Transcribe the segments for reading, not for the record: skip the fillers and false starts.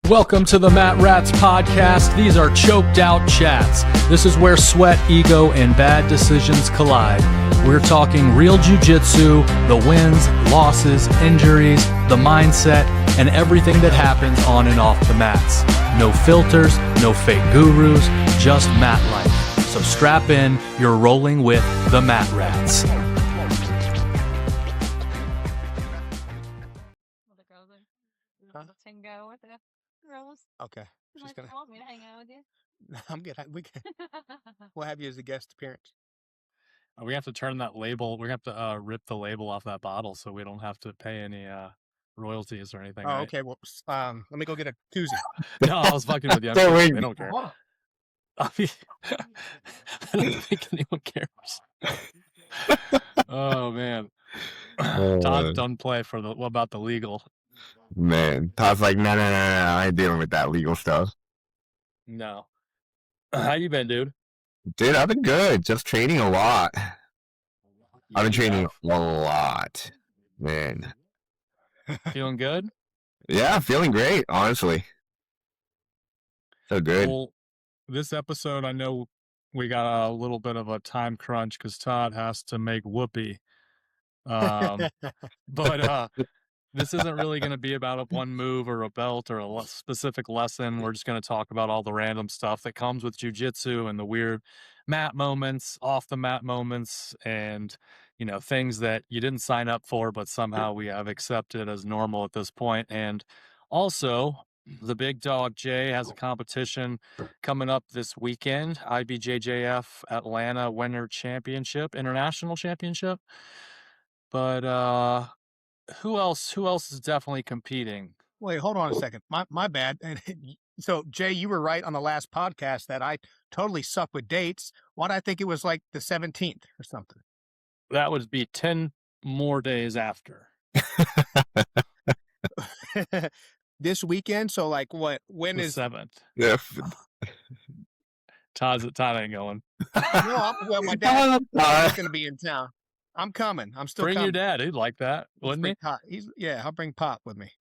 Welcome to the Matt Rats podcast. These are choked out chats. This is where sweat, ego, and bad decisions collide. We're talking real jiu-jitsu, the wins, losses, injuries, the mindset, and everything that happens on and off the mats. No filters, no fake gurus, just mat life. So strap in, you're rolling with the Matt Rats. Okay. She's gonna want me to hang out with you. I'm good. We'll have you as a guest appearance. We have to turn that label. We have to rip the label off that bottle so we don't have to pay any royalties or anything. Oh, right? okay. Well, let me go get a koozie. No, I was fucking with you. They don't care. I don't think anyone cares. Oh man, Todd done play for the. What about the legal? Man, Todd's like, no, I ain't dealing with that legal stuff. No. How you been, dude? Dude, I've been good. Just training a lot. I've been training a lot, man. Feeling good? Yeah, feeling great, honestly. So good. Well, this episode, I know we got a little bit of a time crunch because Todd has to make whoopee. But this isn't really going to be about a one move or a belt or a specific lesson. We're just going to talk about all the random stuff that comes with jiu-jitsu and the weird mat moments, off the mat moments, and, you know, things that you didn't sign up for, but somehow we have accepted as normal at this point. And also, the big dog Jay has a competition coming up this weekend, IBJJF Atlanta Winter Championship, International Championship. But who else is definitely competing? Wait, hold on a second. My bad. And so, Jay, you were right on the last podcast that I totally suck with dates. Why'd I think it was like the 17th or something? That would be 10 more days after. This weekend? So, like, what? When the is 7th? Yeah. Todd ain't going. No, well, my dad is going to be in town. I'm coming. I'm still bring coming. your dad. He'd like that, wouldn't he? Yeah, I'll bring Pop with me.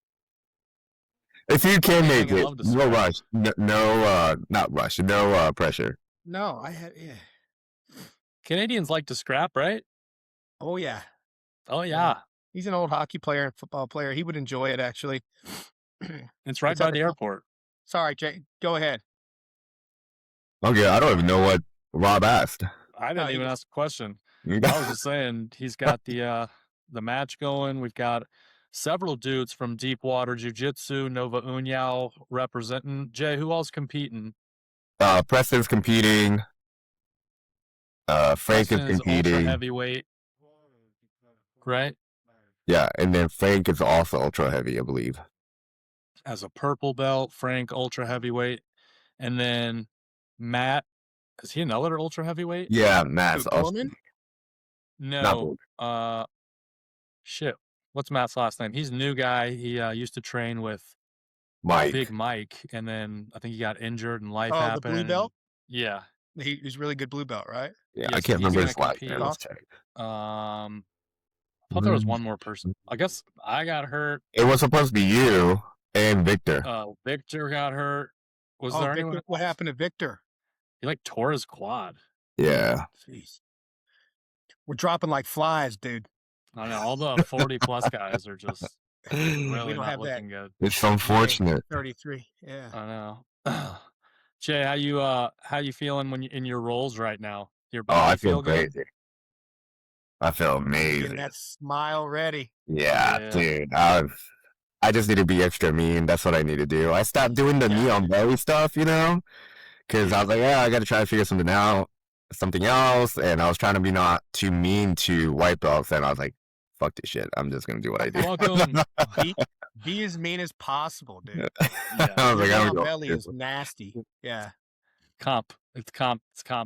If you can make it, no rush. Not rush. No pressure. No, yeah. Canadians like to scrap, right? Oh, yeah. Oh, yeah. He's an old hockey player and football player. He would enjoy it, actually. It's right by the airport. Sorry, Jay. Go ahead. Okay, I don't even know what Rob asked. I didn't even ask a question. I was just saying he's got the match going. We've got several dudes from Deepwater Jiu-Jitsu, Nova União representing. Jay, who else competing? Preston's competing. Frank is competing. Ultra heavyweight, right? Yeah, and then Frank is also ultra heavy, I believe. As a purple belt, Frank ultra heavyweight, and then Matt. Is he another ultra heavyweight? Yeah, Matt's also. No. Shit. What's Matt's last name? He's a new guy. He used to train with Big Mike, and then I think he got injured and life happened. The blue belt? Yeah. He's really good blue belt, right? Yeah, I can't remember his last name. I thought there was one more person. I guess I got hurt. It was supposed to be you and Victor. Victor got hurt. Was there Victor, anyone? What happened to Victor? He tore his quad. Yeah. Jeez. We're dropping like flies, dude. I know all the 40+ guys are just really not looking good. It's unfortunate. 33. Yeah. I know. Jay, how you feeling when you in your roles right now? I feel great. I feel amazing. Getting that smile ready. Yeah, dude. I just need to be extra mean. That's what I need to do. I stopped doing the knee on belly stuff, because I was like, I got to try to figure something else, and I was trying to be not too mean to white belts, and I was like, fuck this shit. I'm just gonna do what I do. Be as mean as possible, dude. Yeah. I was like, I don't go. Belly is nasty. Yeah. It's comp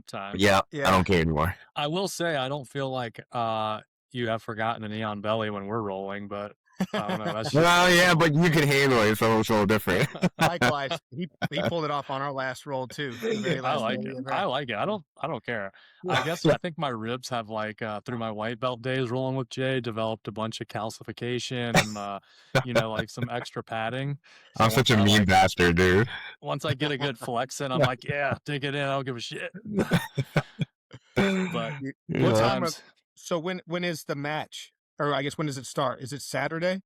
time. Yeah, I don't care anymore. I will say I don't feel like you have forgotten a knee on belly when we're rolling, but I don't know. That's just Well, yeah, but you can handle it, so it's a little different. Likewise, he pulled it off on our last roll too. The very I last like roll it. we ever I had. like it. I don't care. I guess I think my ribs have like through my white belt days rolling with Jay developed a bunch of calcification and like some extra padding. So I'm such once a I mean like bastard, dude. once I get a good flex in, I'm like, yeah, dig it in. I don't give a shit. But What good Yeah. time? times. So when is the match? Or I guess when does it start? Is it Saturday?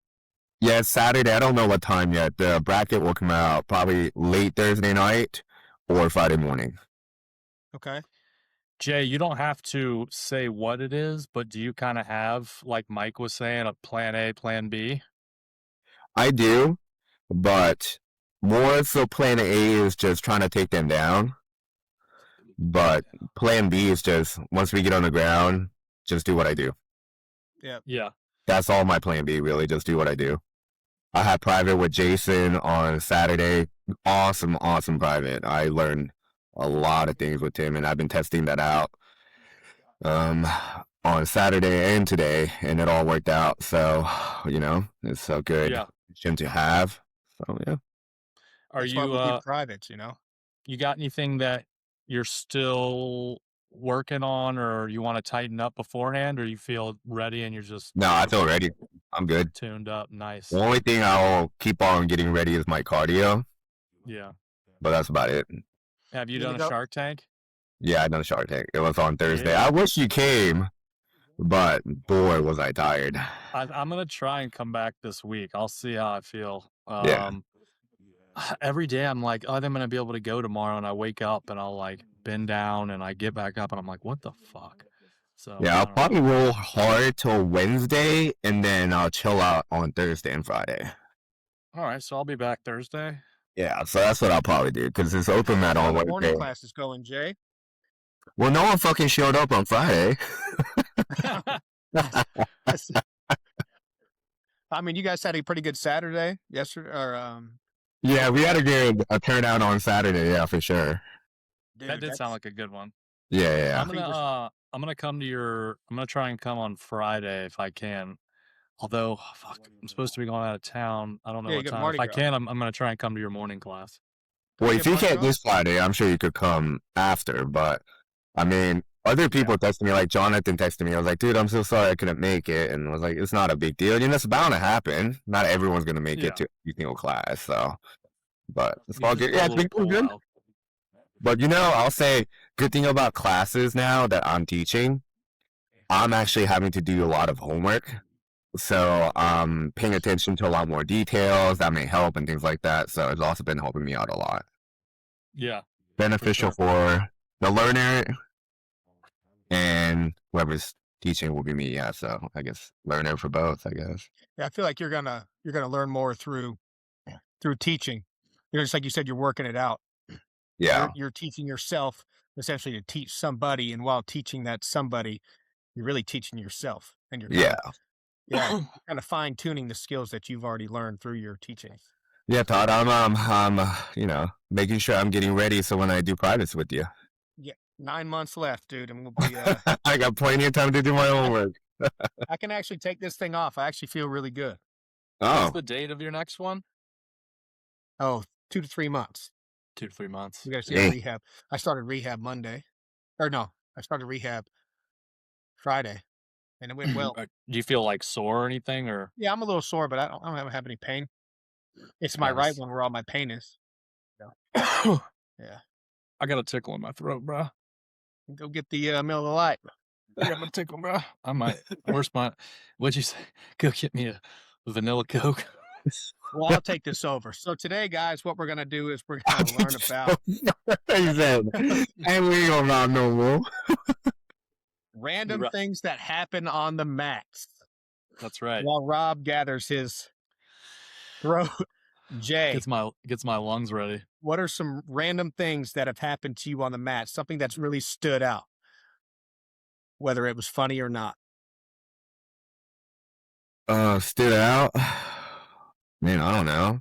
Yeah, it's Saturday. I don't know what time yet. The bracket will come out probably late Thursday night or Friday morning. Okay. Jay, you don't have to say what it is, but do you kind of have, like Mike was saying, a plan A, plan B? I do, but more so plan A is just trying to take them down. But plan B is just once we get on the ground, just do what I do. Yeah. That's all my plan B, really. Just do what I do. I had private with Jason on Saturday. Awesome, awesome private. I learned a lot of things with him, and I've been testing that out on Saturday and today, and it all worked out. So, it's so good Yeah. gym to have. So, yeah. Are That's why you we do privates, you got anything that you're still working on or you want to tighten up beforehand, or you feel ready and you're just No, I feel ready. I'm good. tuned up? Nice. The only thing I'll keep on getting ready is my cardio, Yeah. but that's about it. Have you You done a know- Shark Tank? Yeah, I done a Shark Tank. It was on Thursday. Yeah. I wish you came, but boy, was I tired. I'm gonna try and come back this week. I'll see how I feel. Yeah. Every day I'm like, oh, I'm gonna be able to go tomorrow, and I wake up and I'll like bend down and I get back up and I'm like, what the fuck? So Yeah, I I'll don't know. probably roll hard till Wednesday, and then I'll chill out on Thursday and Friday. All right, so I'll be back Thursday. Yeah, so that's what I'll probably do, because it's open mat How on the morning Wednesday. class is going, Jay? Well, no one fucking showed up on Friday. I mean, you guys had a pretty good Saturday yesterday, or Yeah, we had a good turnout on Saturday, yeah, for sure. dude, That did sound like a good one. Yeah. I'm gonna come to I'm gonna try and come on Friday if I can. Although, fuck, I'm supposed to be going out of town. I don't know Yeah, you what got time. Mardi If I Gras. can, I'm gonna try and come to your morning class. Well, Yeah, if you Mardi can't Gras. this Friday, I'm sure you could come after, but I mean, other people texted me, like Jonathan texted me. I was like, dude, I'm so sorry I couldn't make it. And I was like, it's not a big deal. It's bound to happen. Not everyone's going to make it to every single class. So, but it's all good. Yeah, it's been good. But I'll say, good thing about classes now that I'm teaching, I'm actually having to do a lot of homework. So I'm paying attention to a lot more details that may help and things like that. So it's also been helping me out a lot. Yeah. Beneficial for the learner and whoever's teaching will be me. Yeah, so I guess learner for both, I guess. Yeah, I feel like you're gonna learn more through teaching. Just like you said, you're working it out. Yeah. You're teaching yourself essentially to teach somebody, and while teaching that somebody, you're really teaching yourself, and you're kind of fine tuning the skills that you've already learned through your teaching. Yeah, Todd, I'm making sure I'm getting ready so when I do privates with you. Yeah, 9 months left, dude, and we'll be. I got plenty of time to do my homework. I can actually take this thing off. I actually feel really good. What's Oh, the date of your next one? Oh, 2 to 3 months. 2 to 3 months. We got to see Dang. rehab. I started rehab Monday, or no, I started rehab Friday, and it went well. Do you feel like sore or anything, or? Yeah, I'm a little sore, but I don't have any pain. It's my right Nice. one where all my pain is. Yeah. I got a tickle in my throat, bro. Go get the Miller Lite. I got a tickle, bro. I might. Where's my? What'd you say? Go get me a vanilla Coke. Well, I'll take this over. So today, guys, what we're gonna do is we're gonna learn about He said, and we don't know no more. random Ru- things that happen on the mats That's right. while Rob gathers his throat. Jay, Gets my lungs ready. what are some random things that have happened to you on the mat? Something that's really stood out, whether it was funny or not. Stood out. Man, I don't know.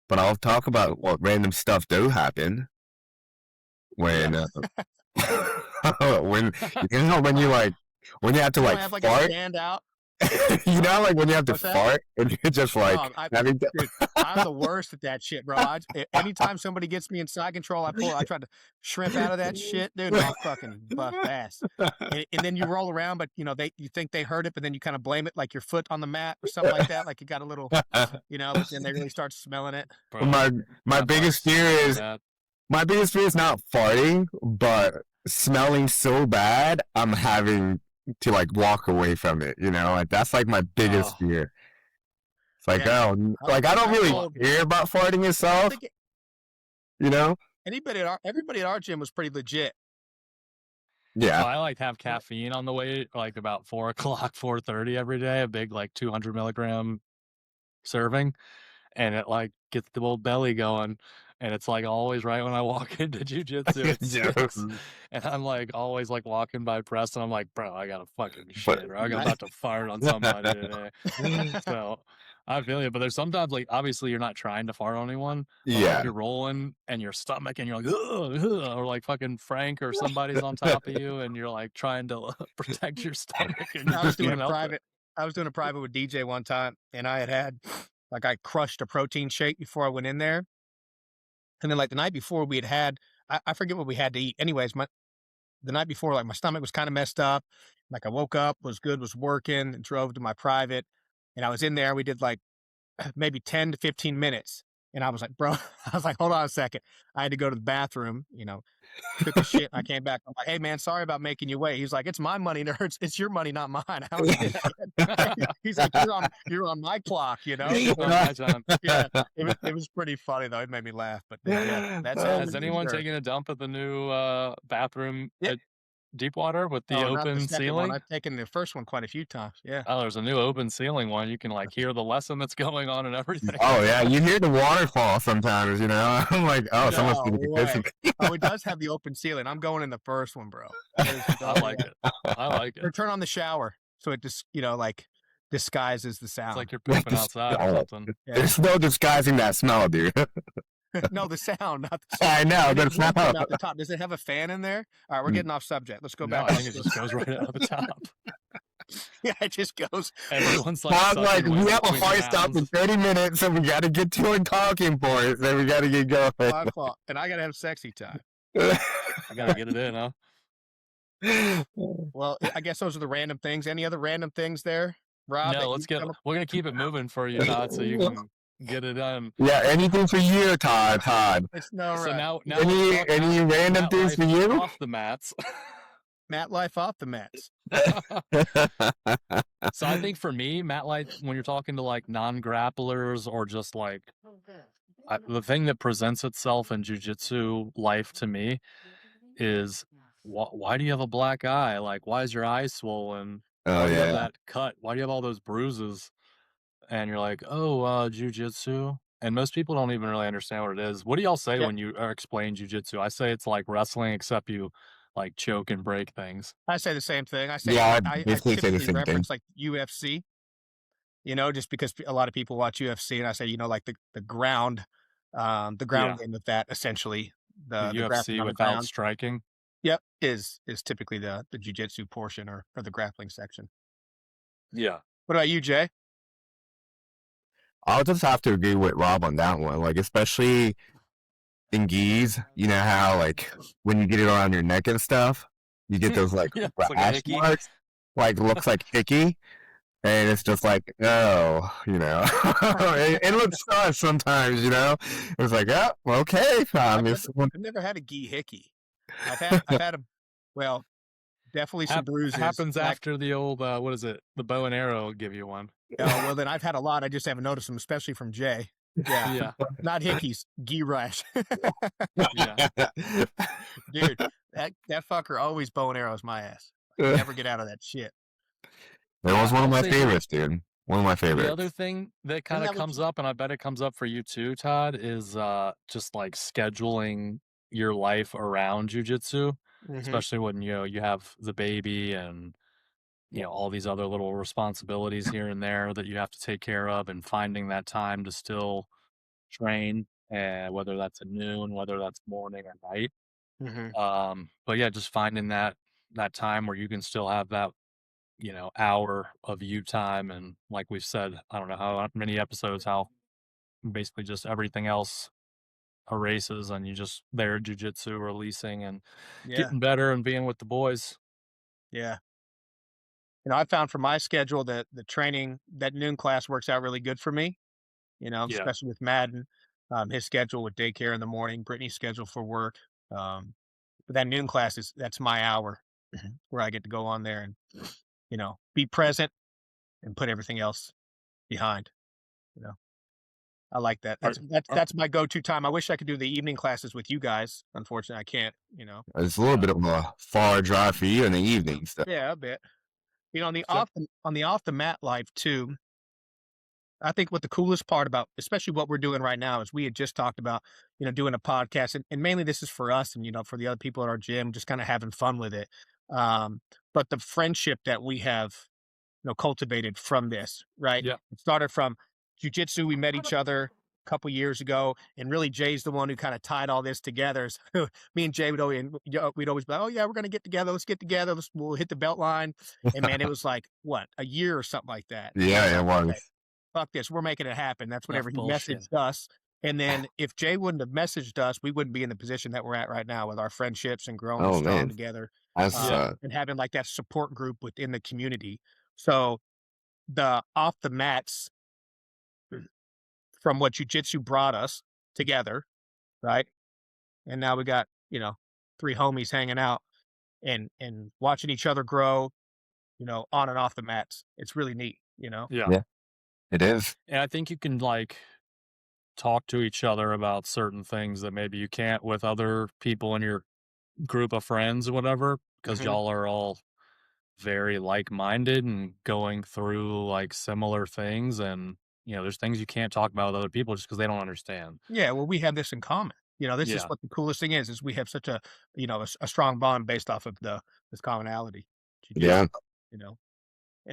But I'll talk about what random stuff do happen. When when when you have to You don't like have like fart. a standout. You know, like when you have to What's that? fart and you're just like having to. Dude, I'm the worst at that shit, bro. Anytime somebody gets me in side control, I try to shrimp out of that shit, dude, and I'll fucking bust ass. And then you roll around, but you think they heard it, but then you kind of blame it like your foot on the mat or something like that, like you got a little, but then they really start smelling it. Bro, My biggest fear is not farting, but smelling so bad I'm having to like walk away from it. Like that's like my biggest fear. It's like, Yeah. like I don't really care about farting itself. Everybody at our gym was pretty legit. Yeah. So I like have caffeine on the way, like about 4 o'clock, 4:30 every day, a big like 200 milligram serving, and it like gets the old belly going. And it's like always right when I walk into jujitsu, it's 6, and I'm like always like walking by Preston. I'm like, bro, I gotta fucking shit, or I'm about to fart on somebody today. So I feel you, but there's sometimes like obviously you're not trying to fart on anyone. But, like, you're rolling and your stomach, and you're like, ugh, ugh, or like fucking Frank or somebody's on top of you, and you're like trying to protect your stomach. And I was doing a private with DJ one time, and I crushed a protein shake before I went in there. And then like the night before we had I forget what we had to eat. Anyways, the night before, like my stomach was kind of messed up. Like I woke up, was working, and drove to my private, and I was in there. We did like maybe 10 to 15 minutes. And I was like, bro, I was like, hold on a second. I had to go to the bathroom, took a shit. I came back. I'm like, hey man, sorry about making you wait. He's like, it's my money, nerds. It's your money, not mine. I was He's like, you're on my clock, My time. Yeah, it was pretty funny though. It made me laugh. But yeah, has anyone taken a dump at the new bathroom at Deepwater with the open ceiling? I've taken the first one quite a few times. Yeah. Oh, there's a new open ceiling one. You can like hear the lesson that's going on and everything. Oh yeah, you hear the waterfall sometimes. I'm like, oh, someone's gonna be busy. Oh, it does have the open ceiling. I'm going in the first one, bro. I like it. I like it. Or turn on the shower so it just like disguises the sound. It's like you're pooping outside or something. Yeah. There's no disguising that smell, dude. No, the sound, not the sound. I know, the sound. Out the top. Does it have a fan in there? All right, we're getting off subject. Let's go back. I think it just goes right out of the top. Yeah, it just goes. Everyone's like we have a hard stop in 30 minutes, so we got to get to a talking point. Then we got to get going. And I got to have sexy time. I got to get it in, huh? Well, I guess those are the random things. Any other random things there, Rob? No, we're going to keep it moving for you, Todd, so you can get it done. Yeah, anything for you, Todd. It's no right. So now any random things for you? Off the mats. Mat life off the mats. So I think for me, mat life, when you're talking to like non-grapplers or just like the thing that presents itself in jiu-jitsu life to me is why do you have a black eye? Like, why is your eye swollen? Oh, why do you yeah. have that cut? Why do you have all those bruises? And you're like, oh, jiu-jitsu. And most people don't even really understand what it is. What do y'all say when you explain jiu-jitsu? I say it's like wrestling, except you like choke and break things. I say the same thing. I say I typically reference like UFC. Just because a lot of people watch UFC, and I say like the ground game of that essentially. The UFC without striking. Yep, is typically the jiu-jitsu portion or the grappling section. Yeah. What about you, Jay? I'll just have to agree with Rob on that one. Like, especially in gis, you know how like when you get it around your neck and stuff, you get those like rash marks, like looks like hickey, and it's just like, oh, it looks tough sometimes, It's like, oh, okay, I've never had a gi hickey. I've had a, well, definitely some bruises. Happens after the old, what is it? The bow and arrow will give you one. Oh, well, then I've had a lot. I just haven't noticed them, especially from Jay. Yeah. Not hickeys, gi rash. Yeah. Dude, that fucker always bow and arrows my ass. I never get out of that shit. It was one of my favorites, dude. One of my favorites. The other thing that kind of comes up, and I bet it comes up for you too, Todd, is just like scheduling your life around jiu-jitsu, especially when you have the baby and all these other little responsibilities here and there that you have to take care of, and finding that time to still train, whether that's at noon, whether that's morning or night. But yeah, just finding that time where you can still have that hour of you time. And like we've said, I don't know how many episodes, how basically just everything else erases and you just there jujitsu releasing and Yeah. getting better and being with the boys. Yeah. I found for my schedule that the training, that noon class works out really good for me, Yeah. especially with Madden. His schedule with daycare in the morning, Brittany's schedule for work. But that noon class that's my hour where I get to go on there and, be present and put everything else behind. You know, I like that. Are, are, That's my go-to time. I wish I could do the evening classes with you guys. Unfortunately, I can't, It's a little yeah. bit of a far drive for you in the evenings. Yeah, a bit. On the So, off the mat life too, I think what the coolest part about, especially what we're doing right now, is we had just talked about, doing a podcast, and mainly this is for us and for the other people at our gym, just kind of having fun with it. Um, but the friendship that we have, cultivated from this, right? yeah. It started from jujitsu. We met each other a couple years ago, and really Jay's the one who kind of tied all this together. So me and Jay we'd always be like, "Oh yeah, we're gonna get together. Let's get together. We'll hit the belt line." And man, it was like what, a year or something like that, and it was Yeah, it like, okay, was. fuck this, we're making it happen. That's Enough whenever he bullshit. messaged us. And then if Jay wouldn't have messaged us, we wouldn't be in the position that we're at right now with our friendships and growing Oh strong man, together, that's Yeah. and having like that support group within the community. So the off the mats from what jujitsu brought us together, right? And now we got, three homies hanging out and watching each other grow, on and off the mats. It's really neat. Yeah. yeah, it is. And I think you can like talk to each other about certain things that maybe you can't with other people in your group of friends or whatever, because Mhm. y'all are all very like-minded and going through like similar things. And, there's things you can't talk about with other people just because they don't understand. Yeah, well, we have this in common. This is Yeah. what the coolest thing is we have such a, a strong bond based off of this commonality, Yeah. jujitsu, you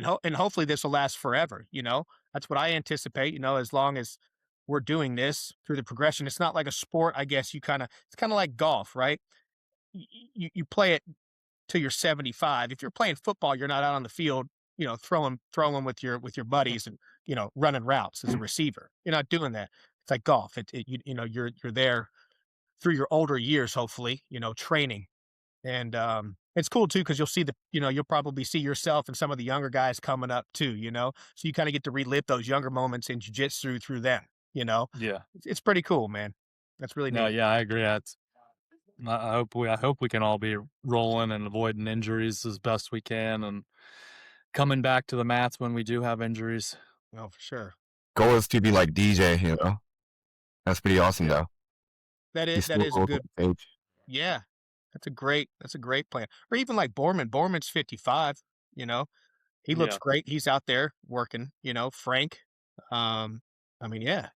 know, and hopefully this will last forever. That's what I anticipate. As long as we're doing this through the progression, it's not like a sport. I guess it's kind of like golf, right? You play it till you're 75. If you're playing football, you're not out on the field, throwing with your buddies and running routes as a receiver. You're not doing that. It's like golf. You're there through your older years, hopefully, training. And it's cool too because you'll see you'll probably see yourself and some of the younger guys coming up too. So you kind of get to relive those younger moments in jujitsu through them. Yeah. It's pretty cool, man. That's really No, neat. yeah, I agree. I hope we can all be rolling and avoiding injuries as best we can and coming back to the mats when we do have injuries. Oh, for sure. Goal is to be like DJ, That's pretty awesome Yeah. though. He's That still is a local good. age. Yeah, that's a great plan. Or even like Borman. Borman's 55, you know. He looks Yeah. great. He's out there working, Frank. Um, I mean, yeah.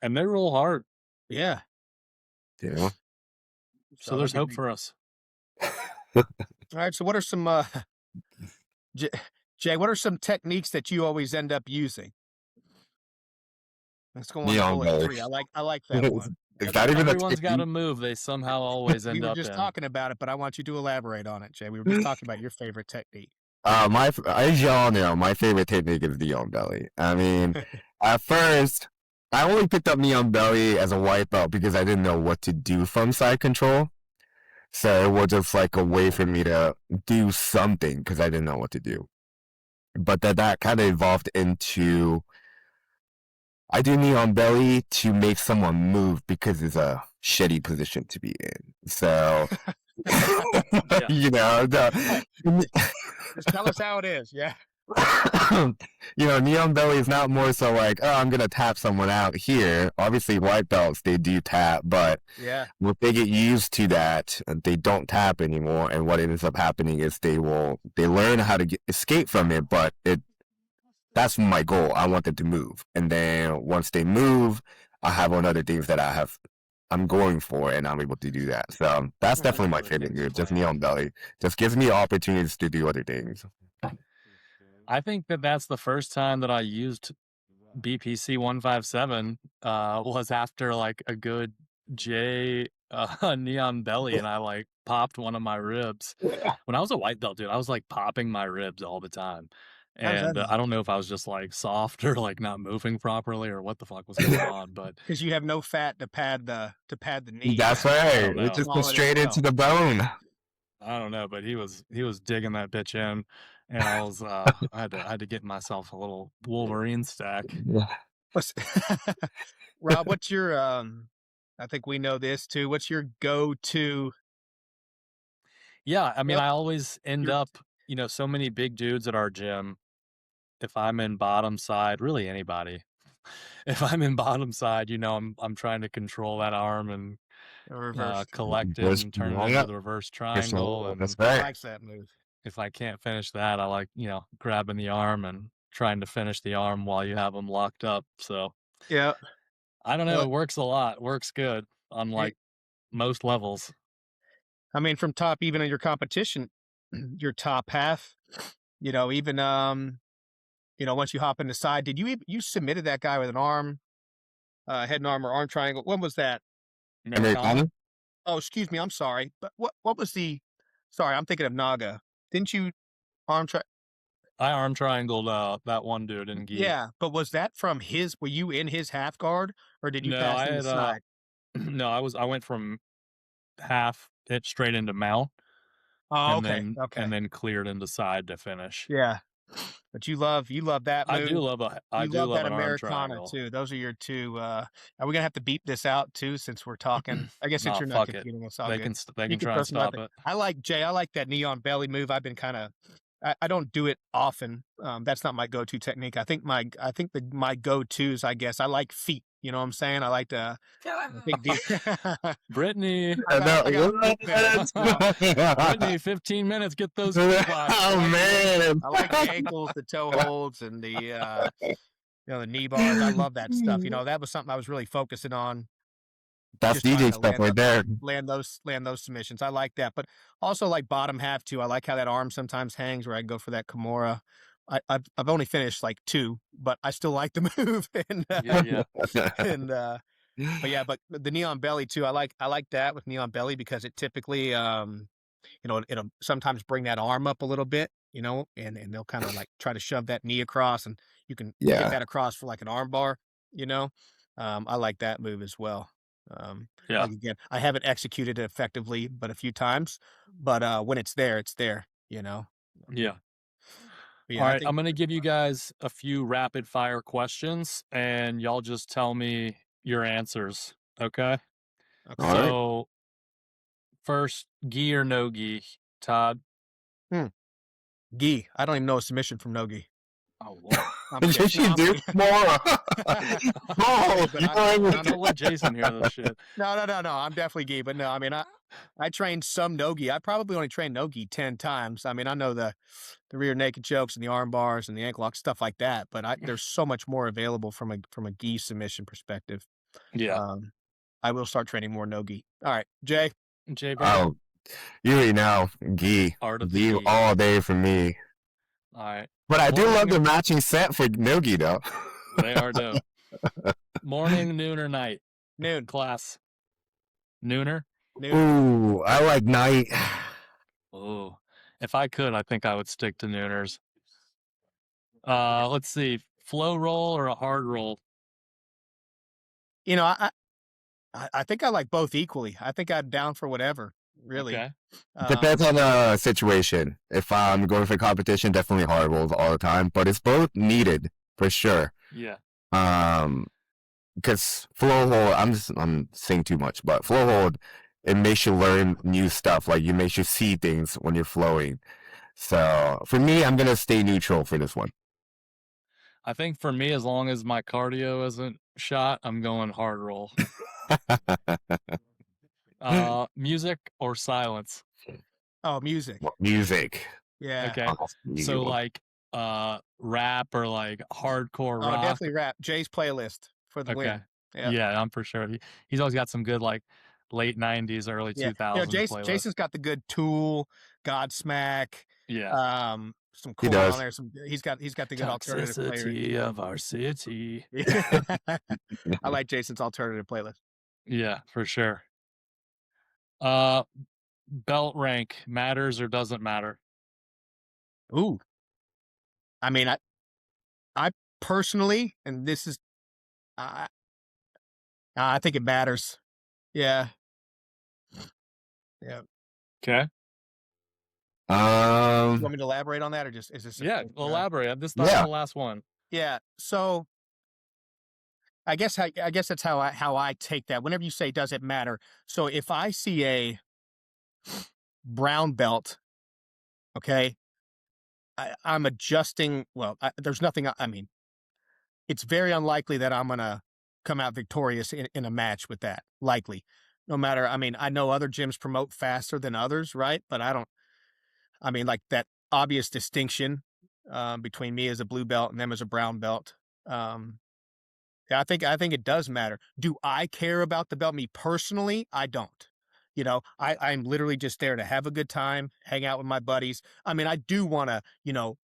And they roll hard. Yeah. Yeah. So So there's that'd be hope neat. for us. All right. So what are some J- Jay, what are some techniques that you always end up using? Let's go on to Neon bullet belly. 3. I like that one. Is that even a Everyone's got technique? a move they somehow always We end were up just in. talking about it, but I want you to elaborate on it, Jay. We were just talking about your favorite technique. As y'all know, my favorite technique is neon belly. I mean, at first, I only picked up neon belly as a white belt because I didn't know what to do from side control. So it was just like a way for me to do something because I didn't know what to do. But that kind of evolved into I do knee on belly to make someone move because it's a shitty position to be in. So, Yeah. Just tell us how it is. Yeah. knee on belly is not more so like, oh, I'm going to tap someone out here. Obviously, white belts, they do tap, but Yeah. when they get used to that, they don't tap anymore. And what ends up happening is they learn how to escape from it, but that's my goal. I want them to move. And then once they move, I have on other things that I'm going for, and I'm able to do that. So that's That's definitely my really favorite neat. move. Just knee on belly. Just gives me opportunities to do other things. I think that's the first time that I used BPC 157 was after like a good Jay Neon Belly, and I like popped one of my ribs. When I was a white belt, dude, I was like popping my ribs all the time. How does that And happen? I don't know if I was just like soft or like not moving properly or what the fuck was going on, but Because you have no fat to pad the knee. That's I right. don't It know. just goes Swallow it in straight into well. the bone. I don't know, but he was digging that bitch in, and I had to get myself a little Wolverine stack. What's Rob, what's your I think we know this too. What's your go-to Yeah, I mean, well, I always end your up, so many big dudes at our gym. If I'm in bottom side, really anybody. If I'm in bottom side, I'm trying to control that arm and reverse? collect it Just and turn it roll into up. the reverse Just triangle. roll. And That's He right. likes that move. if I can't finish that, I like, grabbing the arm and trying to finish the arm while you have them locked up. So Yeah. I don't know. Uh, It works a lot. Works good on it, like most levels. I mean, from top, even in your competition, your top half, even once you hop in the side, did you submitted that guy with an arm, head and arm or arm triangle? When was that? Americana? Americana? Oh, excuse me, I'm sorry. But what was the sorry, I'm thinking of Naga. Didn't you arm try I arm triangled that one dude in gi. yeah, but was that from his were you in his half guard or did you No, pass I in the had side? no, I went from half it straight into mount Oh, and okay, then okay. cleared into side to finish. Yeah. But you love that move. I You do love love that an arm Americana triangle. too. Those are your 2, are we gonna have to beep this out too since we're talking? I guess since Nah, you're not fuck it. competing, it's all They good. can they You can can try throw and some other stop it. I like Jay, I like that neon belly move. I've been kinda I don't do it often. That's not my go-to technique. I think my go-tos, I guess, I like feet. You know what I'm saying? I like to I think the Brittany, I got feet fetish. No. Brittany, 15 minutes, get those feet locked. I Oh like man. I like the ankles, the toe holds, and the knee bars. I love that stuff. That was something I was really focusing on, That's just trying DJ to stuff right there. land those submissions. I like that, but also like bottom half too. I like how that arm sometimes hangs where I go for that Kimura. I've only finished like 2, but I still like the move. And Yeah, yeah. and but yeah, but the neon belly too. I like that with neon belly because it typically it'll sometimes bring that arm up a little bit, and they'll kind of like try to shove that knee across, and you can get Yeah. that across for like an arm bar, you know. I like that move as well. Yeah. Like again, I haven't executed it effectively, but a few times. But when it's there, it's there, Yeah. But All yeah, I right, think I'm gonna give you guys a few rapid fire questions, and y'all just tell me your answers. Okay. okay. All right. So first, gi or no gi, Todd? Hmm. Gi. I don't even know a submission from Nogi. Oh Lord. I'm kidding. Yes, No, you I'm do kidding. more. Hey, Oh, but you I, are no, no, Don't let Jason hear this shit. no. I'm definitely gi, but no, I mean, I trained some nogi. I probably only trained nogi 10 times. I mean, I know the rear naked chokes and the arm bars and the ankle lock stuff like that, but there's so much more available from a gi submission perspective. Yeah. Um, I will start training more nogi. All right, Jay. J Bird, Oh, you already know. Gi. art of the Gi gi. all day for me. All right. But I do love Morning. the matching set for Nogi though. They are dope. Morning, noon, or night? Noon. Class. Nooner? Noon. Ooh, I like night. Oh. If I could, I think I would stick to nooners. Let's see. Flow roll or a hard roll? You know, I think I like both equally. I think I'm down for whatever, really. Okay. Depends on the situation. If I'm going for competition, definitely hard rolls all the time. But it's both needed for sure. Yeah. Because flow hold, I'm saying too much, but flow hold, it makes you learn new stuff. Like you makes you see things when you're flowing. So for me, I'm gonna stay neutral for this one. I think for me, as long as my cardio isn't shot, I'm going hard roll. Music or silence? Oh, music. Music. Yeah. Okay. Oh, So music. like rap or like hardcore Oh, rock? definitely rap. Jay's playlist for the Okay. win. Yeah. Yeah, I'm for sure. He's always got some good like late 90s, early Yeah. 2000s playlists. Jason's got the good Tool, Godsmack, Yeah. some He cool on does. there. He's got the good alternative players. Toxicity of our city. I like Jason's alternative playlist. Yeah, for sure. Uh, belt rank matters or doesn't matter? Ooh, I mean, I personally, and this is, I I think it matters. Yeah, yeah. Okay. You Um, want me to elaborate on that, or just is this Yeah, uh, elaborate. This thought on yeah. the last one. yeah. So I guess that's how I take that. Whenever you say, "Does it matter?" So if I see a brown belt, okay, I'm adjusting. Well, there's nothing. I mean, it's very unlikely that I'm gonna come out victorious in a match with that. Likely, no matter. I mean, I know other gyms promote faster than others, right? But I don't. I mean, like that obvious distinction between me as a blue belt and them as a brown belt. Um, Yeah, I think it does matter. Do I care about the belt? Me personally, I don't. You know, I'm literally just there to have a good time, hang out with my buddies. I mean, I do want to,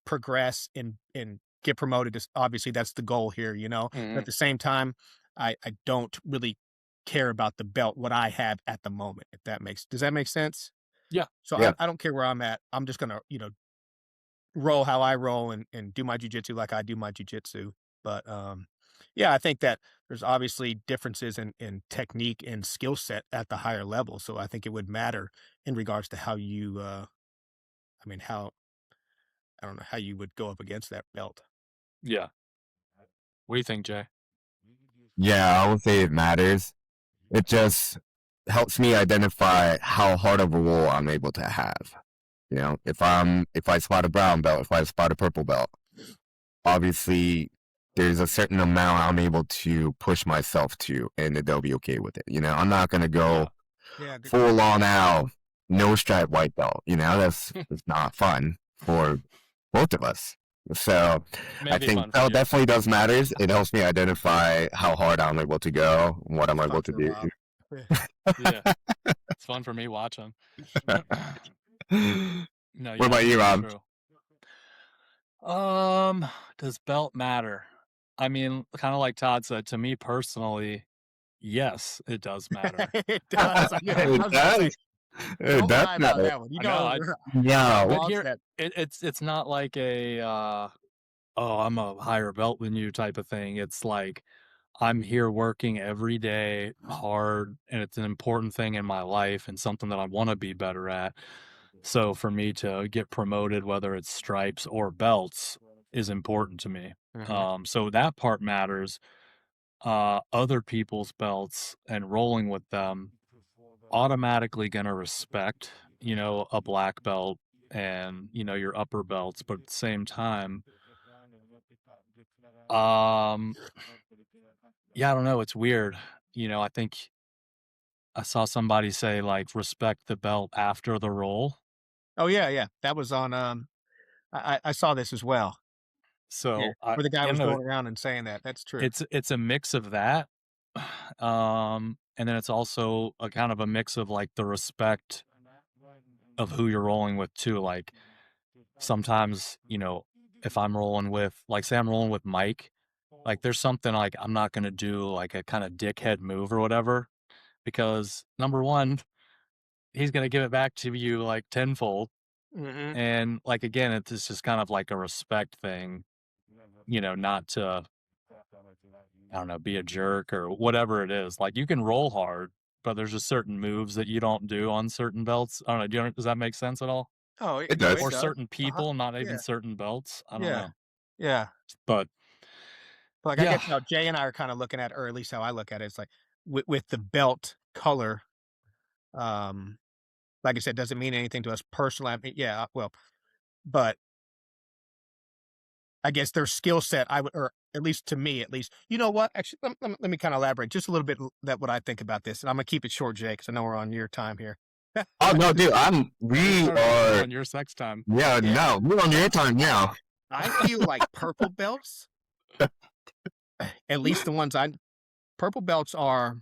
progress and get promoted. Obviously, that's the goal here. But at Mhm. the same time, I don't really care about the belt what I have at the moment. If that makes does that make sense? Yeah. So Yeah. I don't care where I'm at. I'm just gonna roll how I roll and do my jujitsu like I do my jujitsu. But yeah, I think that there's obviously differences in technique and skill set at the higher level. So I think it would matter in regards to how you I mean how I don't know how you would go up against that belt. Yeah. What do you think, Jay? Yeah, I would say it matters. It just helps me identify how hard of a role I'm able to have. If I spot a brown belt, if I spot a purple belt, obviously there's a certain amount I'm able to push myself to, and they'll be okay with it. I'm not gonna Yeah. go Yeah, good. full on out, no stripe white belt. That's not fun for both of us. So I Maybe think fun for belt you. definitely does matters. It helps me identify how hard I'm able to go, what I'm It's able fun to for do. Rob. Yeah. Yeah. It's fun for me watching. No, What yeah, about it's you, very Rob? true. Um, does belt matter? I mean, kind of like Todd said, to me personally, yes, it does matter. It does. I It was about to say, does. It don't does lie about matter. that one. I know. Rob But No. loves here that. it's not like a oh, I'm a higher belt than you type of thing. It's like I'm here working every day hard and it's an important thing in my life and something that I want to be better at. So for me to get promoted, whether it's stripes or belts, is important to me. Mhm. So that part matters. Other people's belts and rolling with them automatically gonna respect, a black belt and, your upper belts, but at the same time, um, yeah, I don't know, it's weird. I think I saw somebody say, like, respect the belt after the roll. Oh yeah, yeah. That was on I saw this as well. Yeah, So where the guy I don't was know, going around and saying that. That's true. it's a mix of that, and then it's also a kind of a mix of, like, the respect of who you're rolling with too, like, sometimes, if I'm rolling with like, say I'm rolling with Mike, like, there's something, like, I'm not gonna do, like, a kinda dickhead move or whatever, because, number 1, he's gonna give it back to you, like, tenfold, Mhm. and, like, again, it's just kind of like a respect thing, not to, I don't know, be a jerk or whatever it is. Like, you can roll hard, but there's just certain moves that you don't do on certain belts. I don't know, does that make sense at all? Oh, It no, it Or does. does. certain Uh-huh. people, not even Yeah, certain belts? I don't yeah, know. yeah. But, Like, I yeah. guess how Jay and I are kinda looking at, or at least how I look at it, it's like with the belt color, um, like I said, doesn't mean anything to us personally. I mean, yeah, well, but I guess their skill set, I would, or at least to me, at least. You know what? Actually, let me kinda elaborate just a little bit that what I think about this, and I'm gonna keep it short, Jay, because I know we're on your time here. Oh no, dude, We're we starting we're are, on your sex time. yeah, Yeah. no, we're on your time now. I feel like purple belts, at least the ones I purple belts are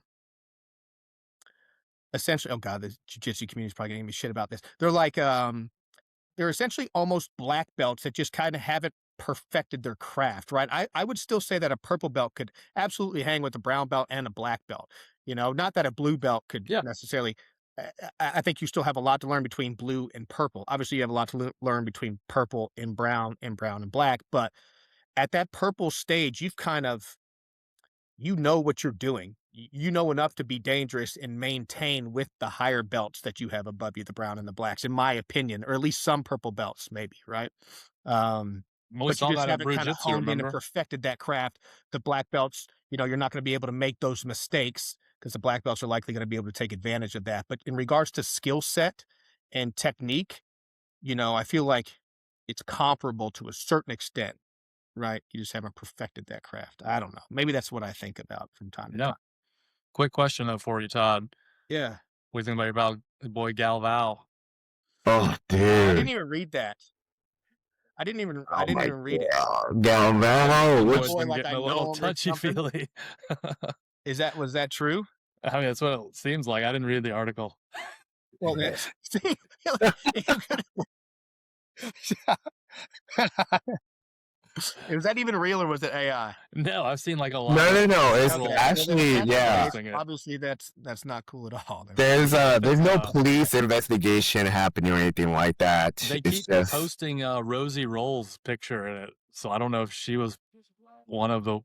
essentially, oh god, the jiu-jitsu community is probably gonna give me shit about this. They're essentially almost black belts that just kinda haven't perfected their craft, right? I would still say that a purple belt could absolutely hang with a brown belt and a black belt. Not that a blue belt could Yeah. necessarily. I think you still have a lot to learn between blue and purple. Obviously, you have a lot to learn between purple and brown and black. But at that purple stage, you've kind of what you're doing. You know enough to be dangerous and maintain with the higher belts that you have above you, the brown and the blacks, in my opinion, or at least some purple belts, maybe, right? Um, Well, we but you saw just that at haven't kind of Jiu-Jitsu, honed in and remember? perfected that craft. The black belts, you're not going to be able to make those mistakes because the black belts are likely going to be able to take advantage of that. But in regards to skill set and technique, I feel like it's comparable to a certain extent. Right, you just haven't perfected that craft. I don't know. Maybe that's what I think about from time to No. time. Quick question though for you, Todd. Yeah. What do you think about the boy Galval? Oh, I didn't dude. even read that. I Oh didn't my even read it. God. The Galvano, That boy's which boy been like getting I a little know him or something? touchy-feely. Was that true? I mean, that's what it seems like. I didn't read the article. Well, see, was that even real or was it AI? No, I've seen like a lot no, no, of no. It's Okay, trolls well then if actually, that's the yeah. case, posting it. obviously that's not cool at all. There's no No. police investigation happening or anything like that. They It's keep just, posting Rosie Roll's picture in it, so I don't know if she was one of the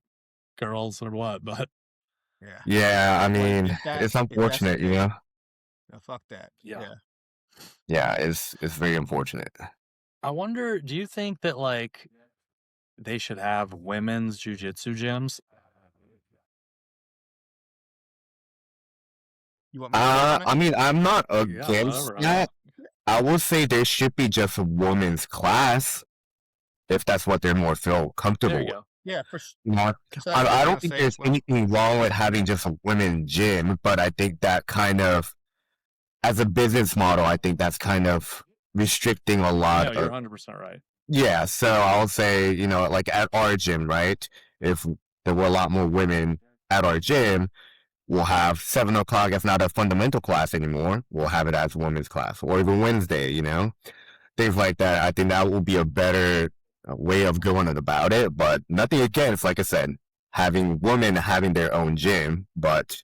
girls or what, but Yeah. yeah, I Well, mean, it's if that's the unfortunate, case, no, fuck that. yeah. Yeah. Yeah, it's very unfortunate. I wonder, do you think that like they should have women's jujitsu gyms? You want me to speak on it? I mean, I'm not Yeah, against whatever. I don't that. know. I would say there should be just a women's class if that's what they're more feel There comfortable you with. go. Yeah, You know, so that's what I was I gonna don't think say as there's well. anything wrong with having just a women's gym, but I think that kind of, as a business model, I think that's kind of restricting a lot No, you're of, 100% right. yeah. So I'll say, like at our gym, right? If there were a lot more women at our gym, we'll have 7 o'clock. If not a fundamental class anymore, we'll have it as women's class, or even Wednesday. Things like that. I think that will be a better way of going about it. But nothing against, like I said, having women having their own gym, but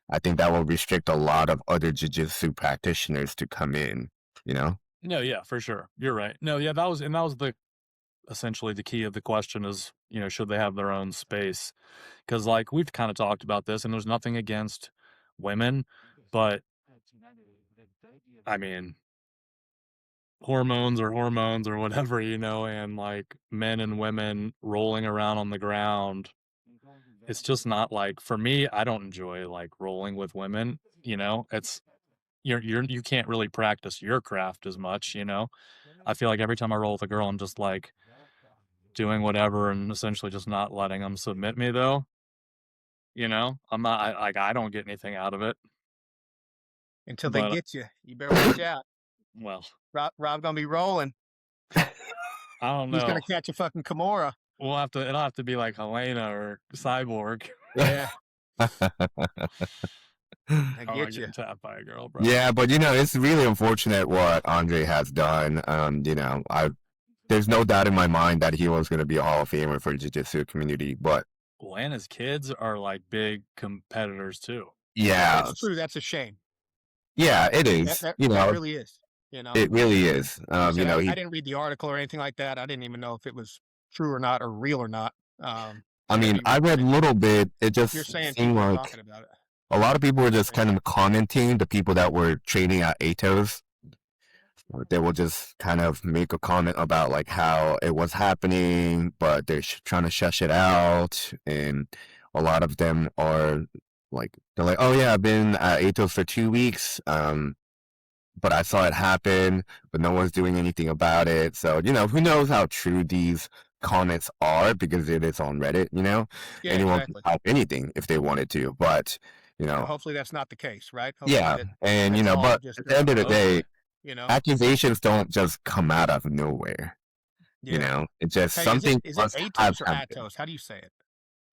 I think that will restrict a lot of other jiu-jitsu practitioners to come in. You know? No, yeah, for sure. You're right. No, yeah, that was the essentially the key of the question is, should they have their own space? Because like we've kind of talked about this, and there's nothing against women, but I mean, hormones or whatever, and like men and women rolling around on the ground. It's just not like for me, I don't enjoy like rolling with women, it's you can't really practice your craft as much. I feel like every time I roll with a girl, I'm just like doing whatever and essentially just not letting them submit me though. I'm not I don't get anything out of it. Until they But get you, you better watch out. well, Rob gonna be rolling. I don't He's know. gonna catch a fucking Kimura. It'll have to be like Helena or Cyborg. Yeah, I I'm not get you. getting tapped by a girl, bro. Yeah, but it's really unfortunate what Andre has done. There's no doubt in my mind that he was going to be a Hall of Famer for the Jiu-Jitsu community, but Well, and his kids are like big competitors too. yeah, That's true. That's a shame. yeah, it That is. that that really is. It really is. Like I said, I He, didn't read the article or anything like that. I didn't even know if it was true or not or real or not. I I mean, never I even read read a it. little bit. It You're just saying seemed people are like talking about it. a lot of people were just Yeah. kind of commenting, the people that were training at Atos. They will just kind of make a comment about like how it was happening, but they're trying to shush it out. And a lot of them are they're like, oh yeah, I've been at Atos for 2 weeks. But I saw it happen, but no one's doing anything about it. So, who knows how true these comments are because it is on Reddit, Yeah, anyone can exactly. type anything if they wanted to, but, Hopefully that's not the case, right? Hopefully yeah. And, that's all but just at the end of the day, Hopefully. accusations don't just come out of nowhere. Yeah. It's just Hey, something is it must have Atos or happened. Atos? How do you say it?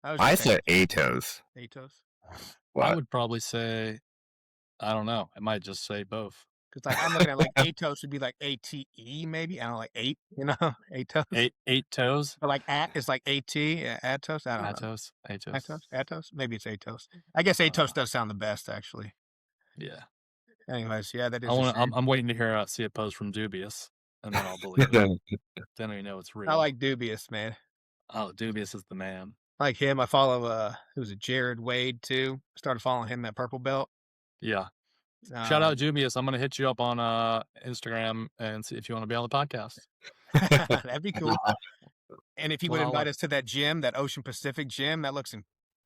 I was I just saying said Atos. Atos. I What? would probably say I don't know. I might just say both. Because like I'm looking at like Atos would be like ATE maybe. I don't know, like 8, you know, Atos. Eight toes. Or like at is like AT, Atos. I don't know. Atos. Atos. Atos. Maybe it's Atos. I guess Atos does sound the best actually. Yeah. Anyways, yeah, that is a shame. I'm waiting to hear see a post from Dubious, and then I'll believe it. Then we know it's real. I like Dubious, man. Oh, Dubious is the man. I like him. I follow who's it, Jared Wade too. Started following him at Purple Belt. Yeah. Shout out Dubious. I'm gonna hit you up on Instagram and see if you want to be on the podcast. That'd be cool. And if he would invite us to that gym, that Ocean Pacific gym, that looks in.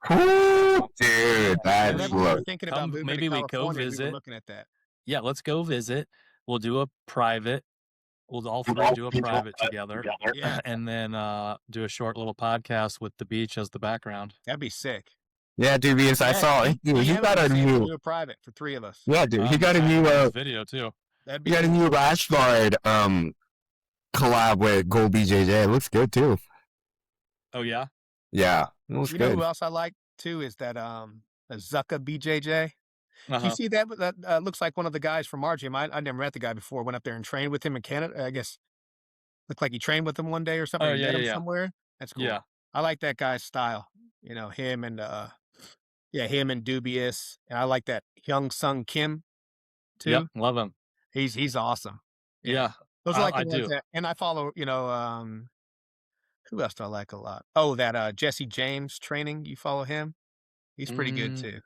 Dude, that's we were thinking about moving maybe to we go California, visit. we were looking at that. Yeah, let's go visit. We'll do a private. We'll all three do a private together. Yeah. And then do a short little podcast with the beach as the background. That'd be sick. Yeah, Dubious, I saw he got a new do a private for 3 of us. Yeah, dude, he got a new video too. That'd be he got a new Rash Guard collab with Gold BJJ. It looks good too. Oh yeah? Yeah. It looks You good. know who else I like too is that Zucka BJJ. Uh-huh. You see that? That looks like one of the guys from our gym. I never met the guy before. Went up there and trained with him in Canada. I guess looked like he trained with him one day or something. Oh, yeah, met him yeah. somewhere. That's cool. Yeah. I like that guy's style. You know, him and him and Dubious. And I like that Hyung Sung Kim too. Yep, love him. He's awesome. Yeah. Those are like the I ones do. that, and I follow, you know, who else do I like a lot? Oh, that Jesse James training. You follow him? He's pretty good too.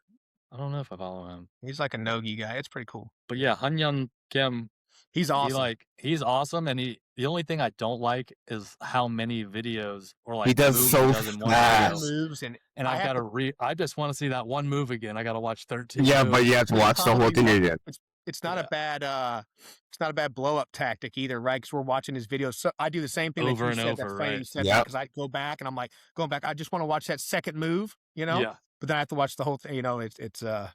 I don't know if I follow him. He's like a nogi guy. It's pretty cool. But yeah, Han Kim, he's awesome. He's awesome, and the only thing I don't like is how many videos or like he does so in one fast. Moves and I gotta I just want to see that one move again. I gotta watch 13. Yeah, but you have to watch the whole thing again. It's not a bad blow up tactic either, right? Because we're watching his videos. So I do the same thing over that you and said. over, That's funny right? you said that because I go back and I'm like going back. I just want to watch that second move, you know. Yeah. But then I have to watch the whole thing. You know, yeah.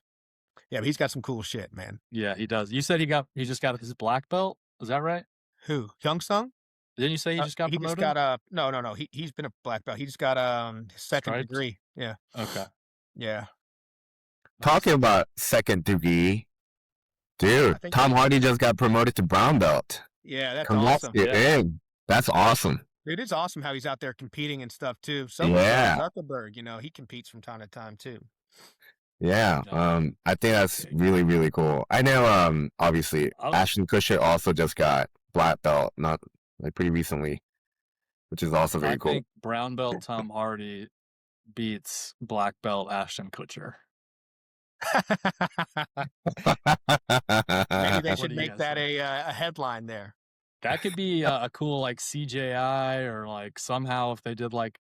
But he's got some cool shit, man. Yeah, he does. You said he just got his black belt. Is that right? Who? Hyung Sung? Didn't you say he just got promoted? He just got no. He's been a black belt. He just got his second Stripes? degree. Yeah. Okay. Yeah. Talking about second degree, dude, Tom Hardy just got promoted to brown belt. Yeah, that's Congrats awesome. to him. That's awesome. Dude, it's awesome how he's out there competing and stuff too. Zuckerberg, you know, he competes from time to time too. Yeah, I think that's really, really cool. I know, obviously, Ashton Kutcher also just got black belt, not like pretty recently, which is also very cool. I think brown belt Tom Hardy beats black belt Ashton Kutcher. Maybe they should make that a headline there. That could be a cool like CJI or like somehow if they did like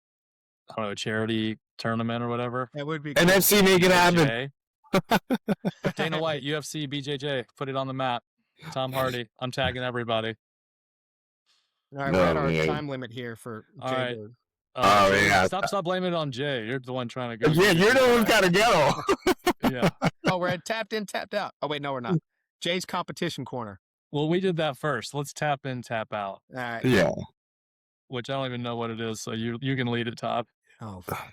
I don't know a charity tournament or whatever. That would be cool. NFC make it happen. Dana White, UFC, BJJ, put it on the map. Tom Hardy, I'm tagging everybody. All right, we're at our time limit here for Jay. Right. Yeah. Stop blaming it on Jay. You're the one trying to go. Yeah, you're the one gotta go. Yeah. Oh, we're at tapped in, tapped out. Oh wait, no, we're not. Jay's competition corner. Well, we did that first. Let's tap in, tap out. All right. Yeah. Which I don't even know what it is, so you can lead it, Todd. Oh fuck.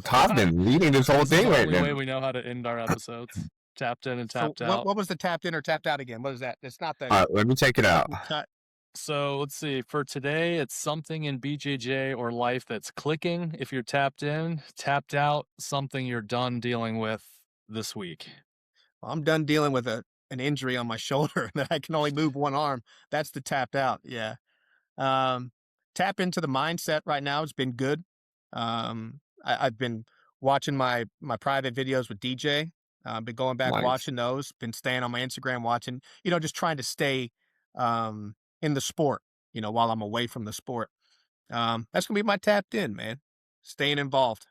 Todd's been leading this whole thing right now. That's the only way we know how to end our episodes. Tapped in and tapped out. What was the tapped in or tapped out again? What is that? It's not the. All right, let me check it out. So let's see. For today, it's something in BJJ or life that's clicking. If you're tapped in, tapped out, something you're done dealing with this week. Well, I'm done dealing with an injury on my shoulder that I can only move one arm. That's the tapped out. Yeah. Tap into the mindset right now. It's been good. I've been watching my private videos with DJ. Been going back watching those. Been staying on my Instagram watching. You know, just trying to stay in the sport. You know, while I'm away from the sport. That's gonna be my tapped in, man. Staying involved.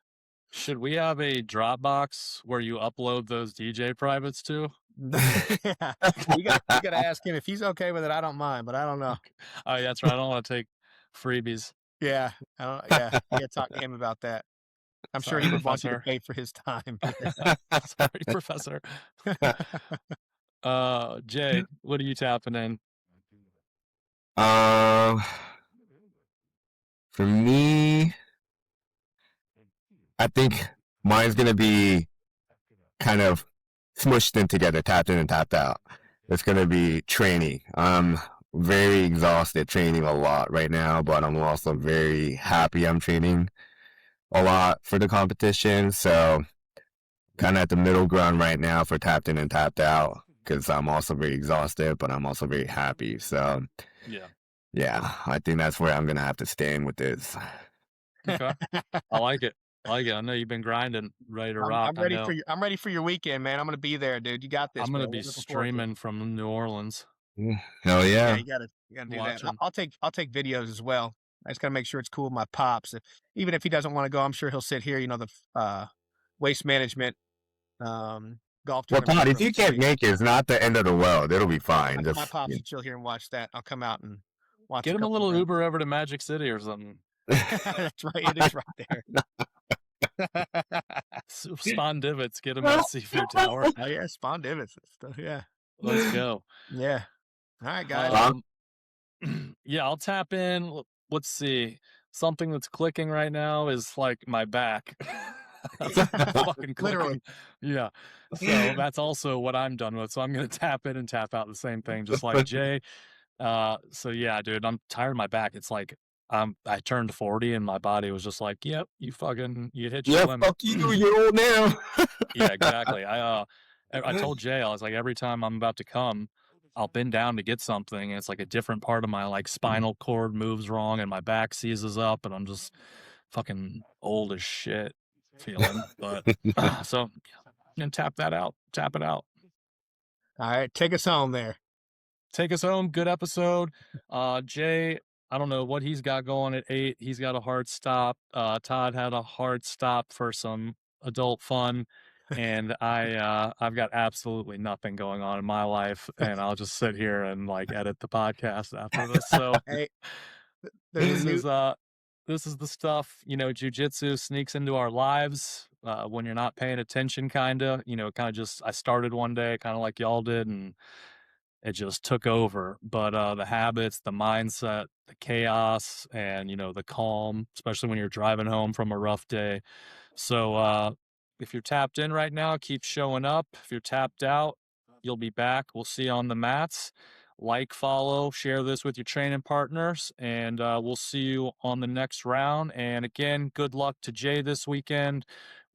Should we have a Dropbox where you upload those DJ privates to? Yeah. You gotta ask him if he's okay with it. I don't mind, but I don't know. Oh, yeah, that's right. I don't want to take freebies. Yeah, you gotta talk to him about that. I'm sure he would want you to pay for his time. Sorry, Professor. Jay, what are you tapping in? For me, I think mine's gonna be kind of smushed in together, tapped in and tapped out. It's going to be training. I'm very exhausted training a lot right now, but I'm also very happy I'm training a lot for the competition. So kind of at the middle ground right now for tapped in and tapped out, because I'm also very exhausted, but I'm also very happy. So yeah, I think that's where I'm going to have to stand with this. Okay. I like it. I know you've been grinding, ready to rock. I'm ready for your I'm ready for your weekend, man. I'm gonna be there, dude. You got this. I'm gonna bro. be We're looking forward to it. streaming from New Orleans. Hell Yeah, yeah. you gotta do that. Watching. I'll take videos as well. I just gotta make sure it's cool with my pops. Even if he doesn't want to go, I'm sure he'll sit here. You know, the waste management golf Well, tournament. Todd, if you can't make it, it's not the end of the world. It'll be fine. My pops will chill here and watch that. I'll come out and watch. Get him a little Uber over to Magic City or something. That's right. It is right there. Spawn Divots, get him at Seafood Tower. Oh yeah, Spawn Divots. Yeah. Let's go. Yeah. All right, guys. Yeah, I'll tap in. Let's see. Something that's clicking right now is like my back. Fucking Literally. Yeah. So that's also what I'm done with. So I'm gonna tap in and tap out the same thing, just like Jay. So yeah, dude, I'm tired of my back. It's like I turned 40 and my body was just like, yep, you hit your limit. Fuck you, you're old now. Yeah, exactly. I told Jay, I was like, every time I'm about to come, I'll bend down to get something, and it's like a different part of my like spinal cord moves wrong, and my back seizes up, and I'm just fucking old as shit feeling. But so, and tap it out. All right, take us home there. Take us home. Good episode. Jay, I don't know what he's got going at 8. He's got a hard stop. Todd had a hard stop for some adult fun. And I've got absolutely nothing going on in my life, and I'll just sit here and like edit the podcast after this. So Hey, this is the stuff, you know, jiu-jitsu sneaks into our lives when you're not paying attention, kind of just, I started one day kind of like y'all did, and it just took over. But the habits, the mindset, the chaos, and the calm, especially when you're driving home from a rough day. So if you're tapped in right now, keep showing up. If you're tapped out, you'll be back. We'll see you on the mats. Like, follow, share this with your training partners, and we'll see you on the next round. And again, good luck to Jay this weekend.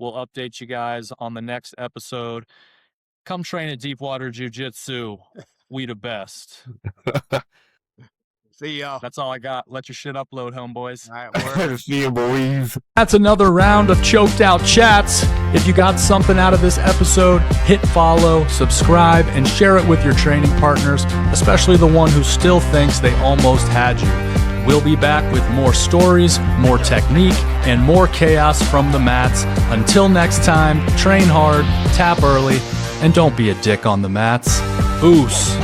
We'll update you guys on the next episode. Come train at Deepwater Jiu-Jitsu. We the best. See y'all. That's all I got. Let your shit upload, homeboys. All right, see you, boys. That's another round of Choked Out Chats. If you got something out of this episode, hit follow, subscribe, and share it with your training partners, especially the one who still thinks they almost had you. We'll be back with more stories, more technique, and more chaos from the mats. Until next time, train hard, tap early, and don't be a dick on the mats. Oos.